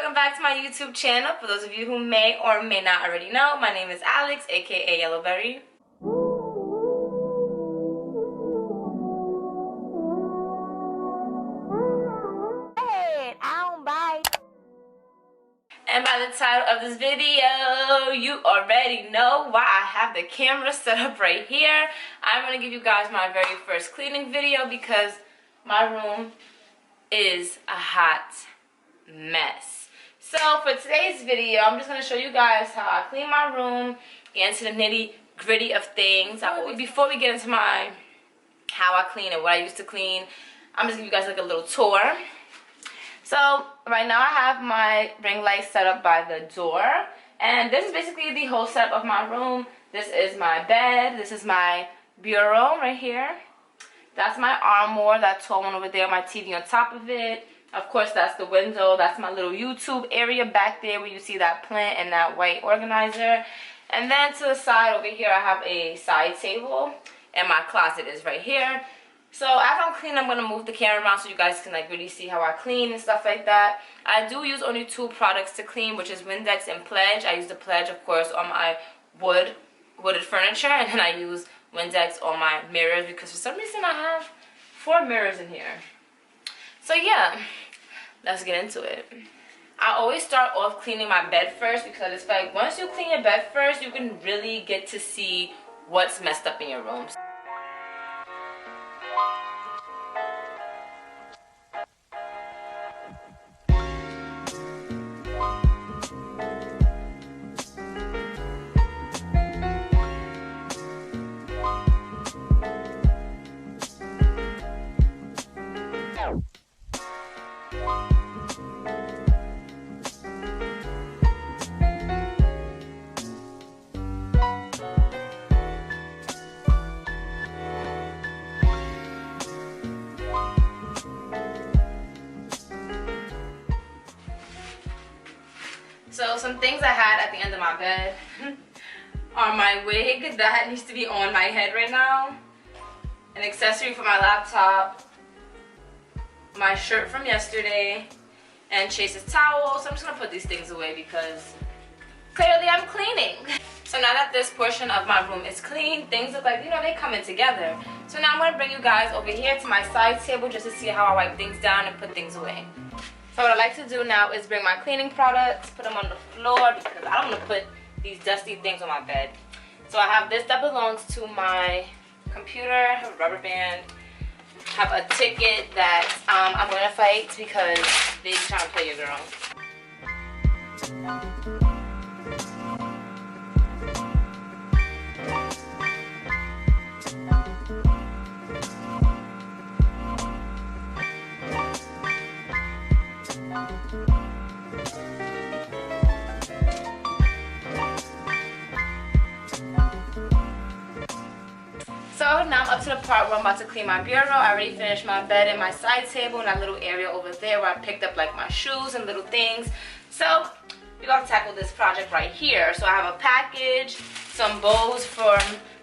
welcome back to my YouTube channel. For those of you who may or may not already know, my name is Alex, aka Yellowberry. And by the title of this video, you already know why I have the camera set up right here. I'm going to give you guys my very first cleaning video because my room is a hot mess. So for today's video, I'm just going to show you guys how I clean my room, get into the nitty gritty of things. Before we get into how I clean and what I used to clean, I'm just going to give you guys like a little tour. So right now I have my ring light set up by the door, and this is basically the whole setup of my room. This is my bed, this is my bureau right here. That's my armoire, that tall one over there, my TV on top of it. Of course, that's the window. That's my little YouTube area back there where you see that plant and that white organizer. And then to the side over here, I have a side table, and my closet is right here. So after I'm cleaning, I'm going to move the camera around so you guys can like really see how I clean and stuff like that. I do use only two products to clean, which is Windex and Pledge. I use the Pledge, of course, on my wooded furniture, and then I use Windex on my mirrors because for some reason I have 4 mirrors in here. So yeah, let's get into it. I always start off cleaning my bed first because it's like once you clean your bed first, you can really get to see what's messed up in your room. So some things I had at the end of my bed are my wig that needs to be on my head right now, an accessory for my laptop, my shirt from yesterday, and Chase's towel. So I'm just gonna put these things away because clearly I'm cleaning. So now that this portion of my room is clean, things look like, you know, they coming together. So now I'm gonna bring you guys over here to my side table just to see how I wipe things down and put things away. So what I like to do now is bring my cleaning products, put them on the floor because I don't want to put these dusty things on my bed. So I have this that belongs to my computer, I have a rubber band, have a ticket that I'm going to fight because they trying to play your girl. So now I'm up to the part where I'm about to clean my bureau. I already finished my bed and my side table and that little area over there where I picked up like my shoes and little things. So we're going to tackle this project right here. So I have a package, some bows from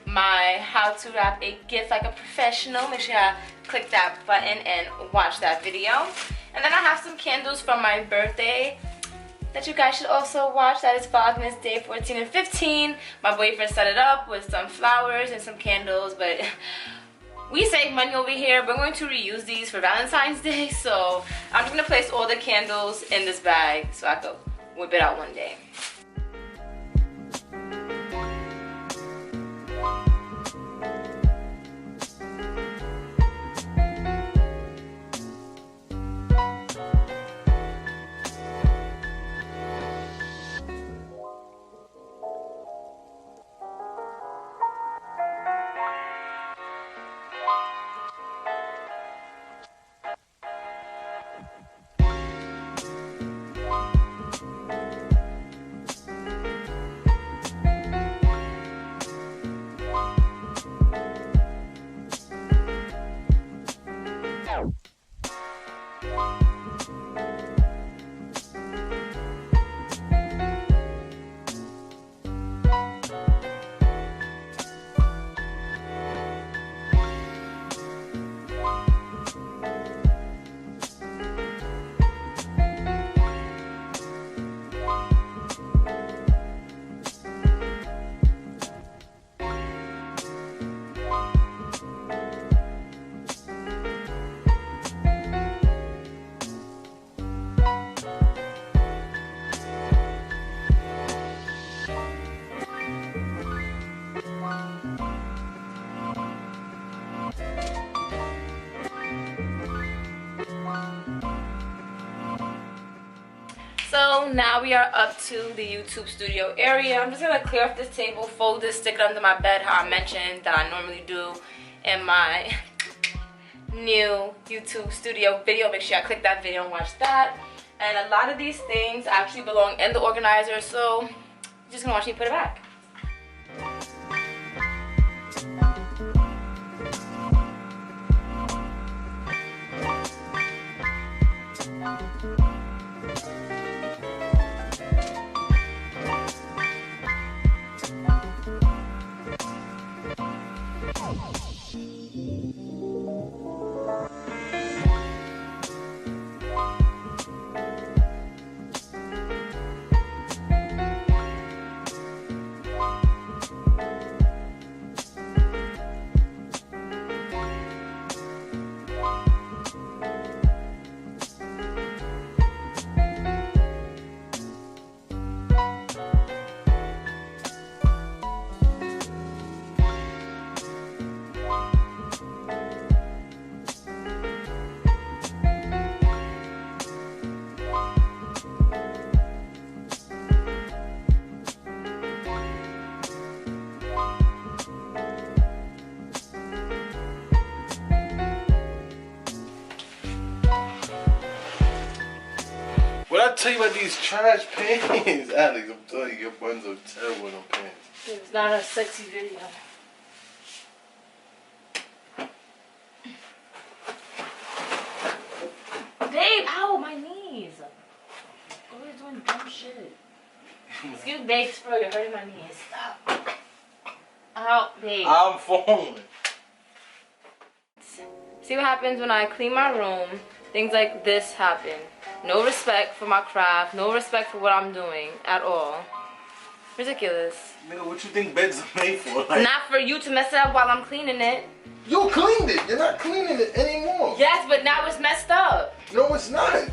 my how to wrap a gift like a professional. Make sure I click that button and watch that video. And then I have some candles from my birthday that you guys should also watch. That is Vlogmas Day 14 and 15. My boyfriend set it up with some flowers and some candles, but we save money over here. We're going to reuse these for Valentine's Day, so I'm just gonna place all the candles in this bag so I could whip it out one day. So now we are up to the YouTube studio area. I'm just gonna clear off this table, fold this, stick it under my bed how I mentioned that I normally do in my new YouTube studio video. Make sure I click that video and watch that. And a lot of these things actually belong in the organizer, so you're just gonna watch me put it back. What I tell you about these trash pants, Alex? I'm telling you, your buns are terrible in them pants. It's not a sexy video. Babe, ow, my knees. Always doing dumb shit. Excuse me, babe, bro, you're hurting my knees. Stop. Ow, babe. I'm falling. See what happens when I clean my room? Things like this happen. No respect for my craft, no respect for what I'm doing at all. Ridiculous. Nigga, what you think beds are made for? Like, not for you to mess it up while I'm cleaning it. you cleaned it. You're not cleaning it anymore. Yes, but now it's messed up. No, it's not.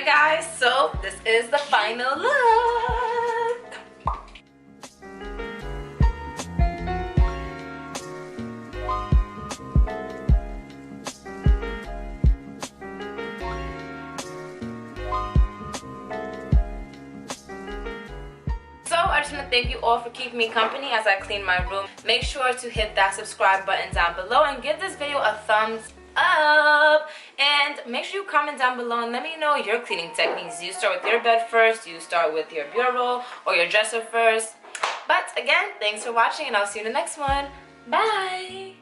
Guys, so this is the final look. So I just want to thank you all for keeping me company as I clean my room. Make sure to hit that subscribe button down below and give this video a thumbs up, and make sure you comment down below and let me know your cleaning techniques. Do you start with your bed first? Do you start with your bureau or your dresser first? But again, thanks for watching and I'll see you in the next one. Bye.